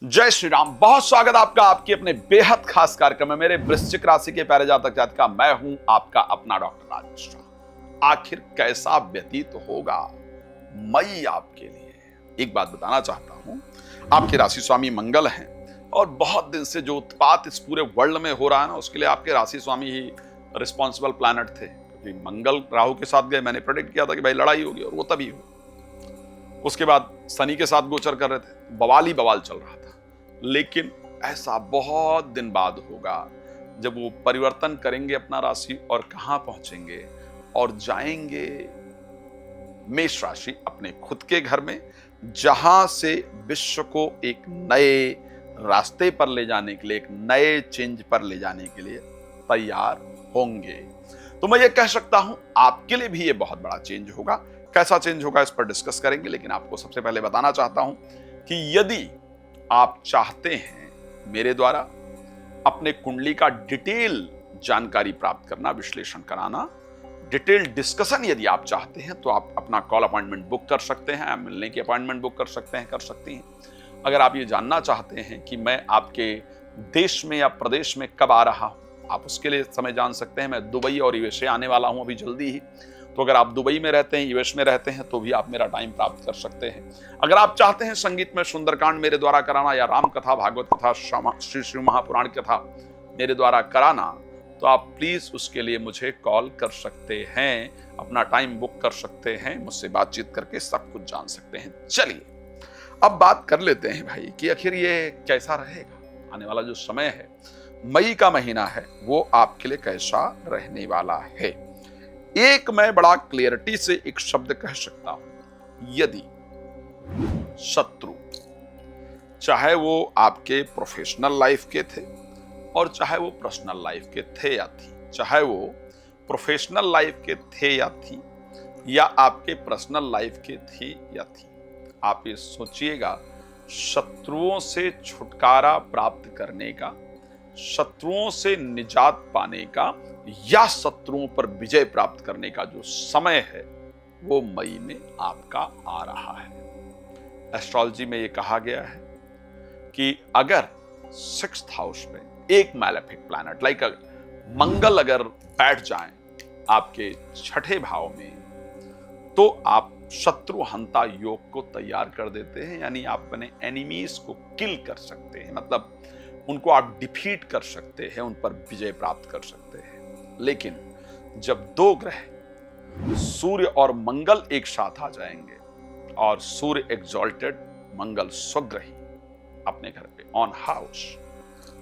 जय श्री राम। बहुत स्वागत आपका आपकी अपने बेहद खास कार्यक्रम में। मेरे वृश्चिक राशि के प्यारे जातक जातिका, मैं हूं आपका अपना डॉक्टर राज मिश्रा। आखिर कैसा व्यतीत होगा मई आपके लिए, एक बात बताना चाहता हूं। आपके राशि स्वामी मंगल हैं और बहुत दिन से जो उत्पात इस पूरे वर्ल्ड में हो रहा है ना, उसके लिए आपके राशि स्वामी ही रिस्पॉन्सिबल प्लैनेट थे। क्योंकि मंगल राहु के साथ गए, मैंने प्रेडिक्ट किया था कि भाई लड़ाई होगी, और वो तभी हुई। उसके बाद शनि के साथ गोचर कर रहे थे, बवाल ही बवाल चल रहा था। लेकिन ऐसा बहुत दिन बाद होगा जब वो परिवर्तन करेंगे अपना राशि और कहां पहुंचेंगे, और जाएंगे मेष राशि, अपने खुद के घर में, जहां से विश्व को एक नए रास्ते पर ले जाने के लिए, एक नए चेंज पर ले जाने के लिए तैयार होंगे। तो मैं ये कह सकता हूं आपके लिए भी ये बहुत बड़ा चेंज होगा। कैसा चेंज होगा इस पर डिस्कस करेंगे, लेकिन आपको सबसे पहले बताना चाहता हूं कि यदि आप चाहते हैं मेरे द्वारा अपने कुंडली का डिटेल जानकारी प्राप्त करना, विश्लेषण कराना, डिटेल डिस्कशन यदि आप चाहते हैं, तो आप अपना कॉल अपॉइंटमेंट बुक कर सकते हैं, मिलने की अपॉइंटमेंट बुक कर सकते हैं, कर सकती हैं। अगर आप ये जानना चाहते हैं कि मैं आपके देश में या प्रदेश में कब आ रहा हूं, आप उसके लिए समय जान सकते हैं। मैं दुबई और यूएसए आने वाला हूं अभी जल्दी ही। तो अगर आप दुबई में रहते हैं, यूएस में रहते हैं, तो भी आप मेरा टाइम प्राप्त कर सकते हैं। अगर आप चाहते हैं संगीत में सुंदरकांड मेरे द्वारा कराना, या राम कथा, भागवत कथा, श्री शिव महापुराण कथा मेरे द्वारा कराना, तो आप प्लीज उसके लिए मुझे कॉल कर सकते हैं, अपना टाइम बुक कर सकते हैं, मुझसे बातचीत करके सब कुछ जान सकते हैं। चलिए अब बात कर लेते हैं भाई कि आखिर ये कैसा रहेगा। आने वाला जो समय है, मई का महीना है, वो आपके लिए कैसा रहने वाला है। एक मैं बड़ा क्लियरिटी से एक शब्द कह सकता हूं, यदि शत्रु, चाहे वो आपके प्रोफेशनल लाइफ के थे और चाहे वो पर्सनल लाइफ के थे या थी, चाहे वो प्रोफेशनल लाइफ के थे या थी, या आपके पर्सनल लाइफ के थी या थी, आप ये सोचिएगा, शत्रुओं से छुटकारा प्राप्त करने का, शत्रुओं से निजात पाने का, या शत्रुओं पर विजय प्राप्त करने का जो समय है, वो मई में आपका आ रहा है। एस्ट्रोलॉजी में ये कहा गया है कि अगर 6th हाउस में एक मैलेफिक प्लैनेट लाइक मंगल अगर बैठ जाएं आपके 6ठे भाव में, तो आप शत्रु हंता योग को तैयार कर देते हैं। यानी आप अपने एनिमीज को किल कर सकते हैं, मतलब उनको आप डिफीट कर सकते हैं, उन पर विजय प्राप्त कर सकते हैं। लेकिन जब दो ग्रह सूर्य और मंगल एक साथ आ जाएंगे, और सूर्य एग्जॉल्टेड, मंगल स्वग्रही अपने घर पे ऑन हाउस,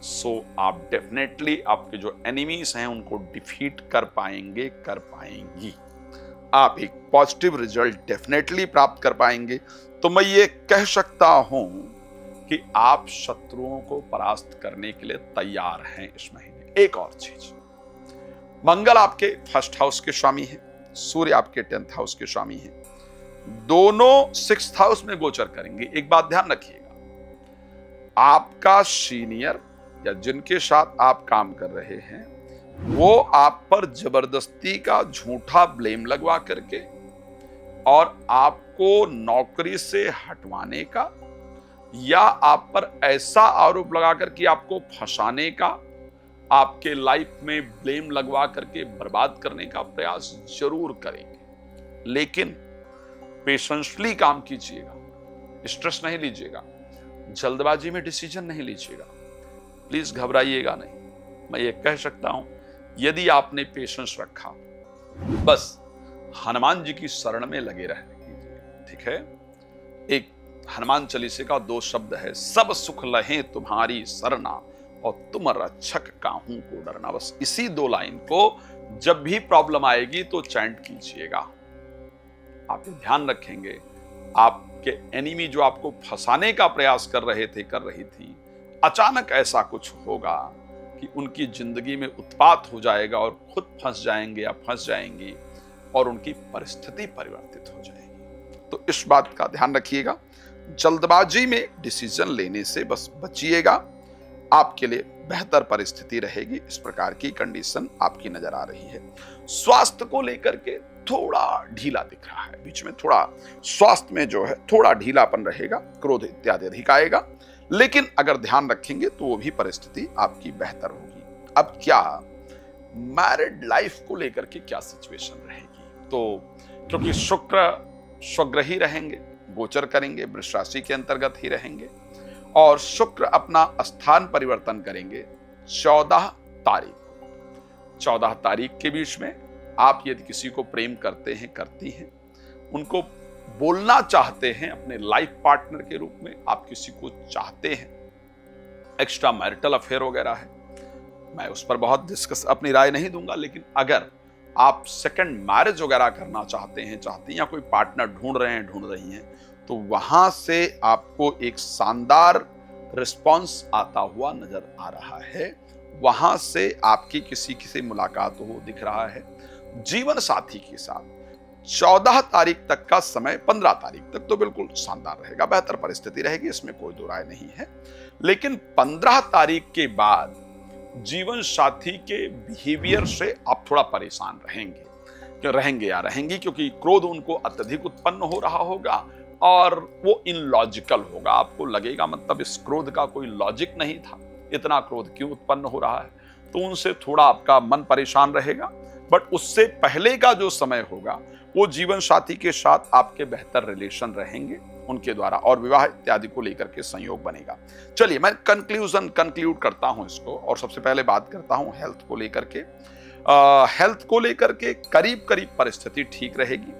सो आप डेफिनेटली आपके जो एनिमीज हैं उनको डिफीट कर पाएंगे, कर पाएंगी। आप एक पॉजिटिव रिजल्ट डेफिनेटली प्राप्त कर पाएंगे। तो मैं ये कह सकता हूं कि आप शत्रुओं को परास्त करने के लिए तैयार हैं इस महीने। एक और चीज, मंगल आपके 1st हाउस के स्वामी है, सूर्य आपके 10th हाउस के स्वामी है, दोनों 6th हाउस में गोचर करेंगे। एक बात ध्यान रखिएगा, आपका सीनियर या जिनके साथ आप काम कर रहे हैं, वो आप पर जबरदस्ती का झूठा ब्लेम लगवा करके और आपको नौकरी से हटवाने का, या आप पर ऐसा आरोप लगाकर कि आपको फंसाने का, आपके लाइफ में ब्लेम लगवा करके बर्बाद करने का प्रयास जरूर करेंगे। लेकिन पेशेंसली काम कीजिएगा, स्ट्रेस नहीं लीजिएगा, जल्दबाजी में डिसीजन नहीं लीजिएगा, प्लीज घबराइएगा नहीं। मैं ये कह सकता हूं, यदि आपने पेशेंस रखा, बस हनुमान जी की शरण में लगे रहने कीजिए, ठीक है। एक हनुमान चालीसे का 2 शब्द है, सब सुख लहे तुम्हारी सरना और तुम रक्षक काहू को डरना। बस इसी 2 लाइन को जब भी प्रॉब्लम आएगी तो चैंट कीजिएगा। आप ये ध्यान रखेंगे, आपके एनिमी जो आपको फंसाने का प्रयास कर रहे थे, कर रही थी, अचानक ऐसा कुछ होगा कि उनकी जिंदगी में उत्पात हो जाएगा और खुद फंस जाएंगे या फंस जाएंगी, और उनकी परिस्थिति परिवर्तित हो जाएगी। तो इस बात का ध्यान रखिएगा, जल्दबाजी में डिसीजन लेने से बस बचिएगा, आपके लिए बेहतर परिस्थिति रहेगी। इस प्रकार की कंडीशन आपकी नजर आ रही है। स्वास्थ्य को लेकर के थोड़ा ढीला दिख रहा है, बीच में थोड़ा स्वास्थ्य में जो है थोड़ा ढीलापन रहेगा, क्रोध इत्यादि अधिक आएगा, लेकिन अगर ध्यान रखेंगे तो वो भी परिस्थिति आपकी बेहतर होगी। अब क्या मैरिड लाइफ को लेकर के क्या सिचुएशन रहेगी? तो क्योंकि शुक्र स्वग्रही रहेंगे, गोचर करेंगे, वृष राशि के अंतर्गत ही रहेंगे और शुक्र अपना स्थान परिवर्तन करेंगे 14 तारीख। 14 तारीख के बीच में आप यदि किसी को प्रेम करते हैं, करती हैं, उनको बोलना चाहते हैं अपने लाइफ पार्टनर के रूप में, आप किसी को चाहते हैं, एक्स्ट्रा मैरिटल अफेयर वगैरह है, मैं उस पर बहुत डिस्कस अपनी राय नहीं दूंगा, लेकिन अगर आप सेकंड मैरिज वगैरह करना चाहते हैं, चाहती हैं, या कोई पार्टनर ढूंढ रहे हैं, ढूंढ रही हैं, तो वहां से आपको एक शानदार रिस्पॉन्स आता हुआ नजर आ रहा है। वहां से आपकी किसी से मुलाकात हो दिख रहा है। जीवन साथी के साथ 14 तारीख तक का समय, 15 तारीख तक तो बिल्कुल शानदार रहेगा, बेहतर परिस्थिति रहेगी, इसमें कोई दो राय नहीं है। लेकिन 15 तारीख के बाद जीवन साथी के बिहेवियर से आप थोड़ा परेशान रहेंगे, क्योंकि क्रोध उनको अत्यधिक उत्पन्न हो रहा होगा और वो इनलॉजिकल होगा। आपको लगेगा मतलब इस क्रोध का कोई लॉजिक नहीं था, इतना क्रोध क्यों उत्पन्न हो रहा है? तो उनसे थोड़ा आपका मन परेशान रहेगा। बट उससे पहले का जो समय होगा वो जीवन साथी के साथ आपके बेहतर रिलेशन रहेंगे उनके द्वारा, और विवाह इत्यादि को लेकर के संयोग बनेगा। चलिए मैं कंक्लूड करता हूं इसको, और सबसे पहले बात करता हूं हेल्थ को लेकर के। हेल्थ को लेकर के करीब करीब परिस्थिति ठीक रहेगी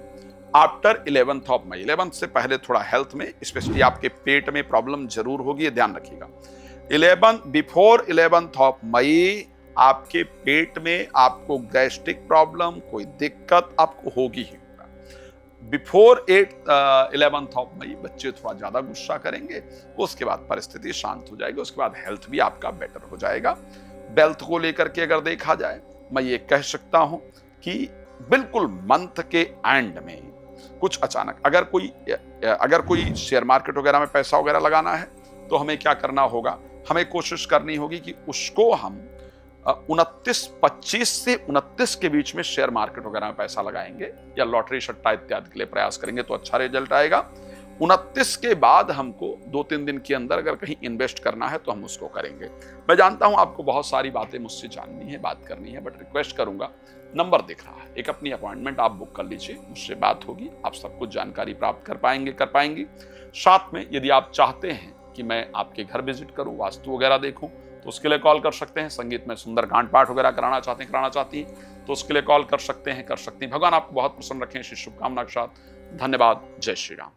after 11th of May. 11th से पहले थोड़ा हेल्थ में, स्पेशली आपके पेट में प्रॉब्लम जरूर होगी, ये ध्यान रखिएगा। बिफोर 11th ऑफ मई आपके पेट में आपको गैस्ट्रिक प्रॉब्लम, कोई दिक्कत आपको होगी ही होगा। बिफोर 11th ऑफ मई बच्चे थोड़ा ज्यादा गुस्सा करेंगे, उसके बाद परिस्थिति शांत हो जाएगी, उसके बाद हेल्थ भी आपका बेटर हो जाएगा। वेल्थ को लेकर के अगर देखा जाए, मैं ये कह सकता हूं कि बिल्कुल मंथ के एंड में कुछ अचानक अगर कोई शेयर मार्केट वगैरह में पैसा वगैरह लगाना है, तो हमें क्या करना होगा, हमें कोशिश करनी होगी कि उसको हम 25 से 29 के बीच में शेयर मार्केट वगैरह में पैसा लगाएंगे या लॉटरी सट्टा इत्यादि के लिए प्रयास करेंगे तो अच्छा रिजल्ट आएगा। 29 के बाद हमको 2-3 दिन के अंदर अगर कहीं इन्वेस्ट करना है तो हम उसको करेंगे। मैं जानता हूं आपको बहुत सारी बातें मुझसे जाननी है, बात करनी है, बट रिक्वेस्ट करूंगा, नंबर दिख रहा है, एक अपनी अपॉइंटमेंट आप बुक कर लीजिए, मुझसे बात होगी, आप सब कुछ जानकारी प्राप्त कर पाएंगे। साथ में यदि आप चाहते हैं कि मैं आपके घर विजिट करूं, वास्तु वगैरह देखूं, तो उसके लिए कॉल कर सकते हैं। संगीत में सुंदर गांठ पाठ वगैरह कराना चाहती हैं तो उसके लिए कॉल कर सकते हैं। भगवान आपको बहुत प्रसन्न रखें, इसी शुभकामना के साथ। धन्यवाद। जय श्री राम।